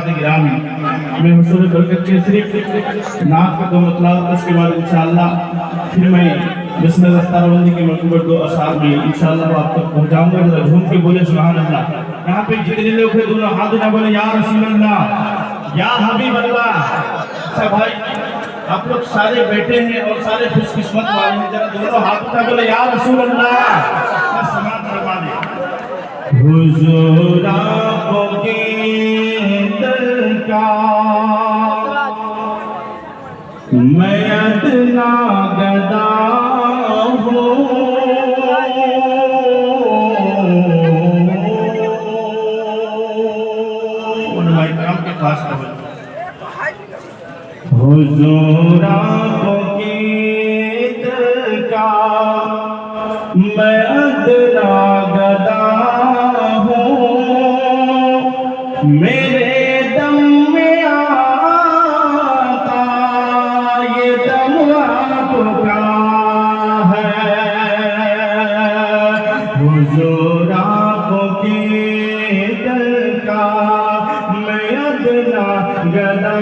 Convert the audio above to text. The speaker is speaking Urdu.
حضرات گرامی، میں حصول برکت کے صرف نعت کا دو مطلب، اس کے بعد انشاءاللہ پھر میں بسم اللہ دستاروندی کے مقبول دو اشعار میں انشاءاللہ آپ تک پہنچاؤں گا. ذرا جھوم کے بولے سبحان اللہ. یہاں پہ جتنے لوگ ہیں دونوں ہاتھ اٹھا بولے یا رسول اللہ، یا حبیب اللہ. اچھا بھائی، آپ لوگ سارے بیٹھے ہیں اور سارے خوش قسمت والے ہیں، ذرا دونوں ہاتھ اٹھا بولے یا رسول اللہ. بس سماعت فرما دیں. حضور آپ کے در کا میں ادنا گدا ہوں، علماء کرام کے پاس قبل. حضور آپ کے در کا میں ادنا گدا ہوں، میرے دم میں آقا یہ دم آپ کا ہے. حضور آپ کے در کا میں ادنا گدا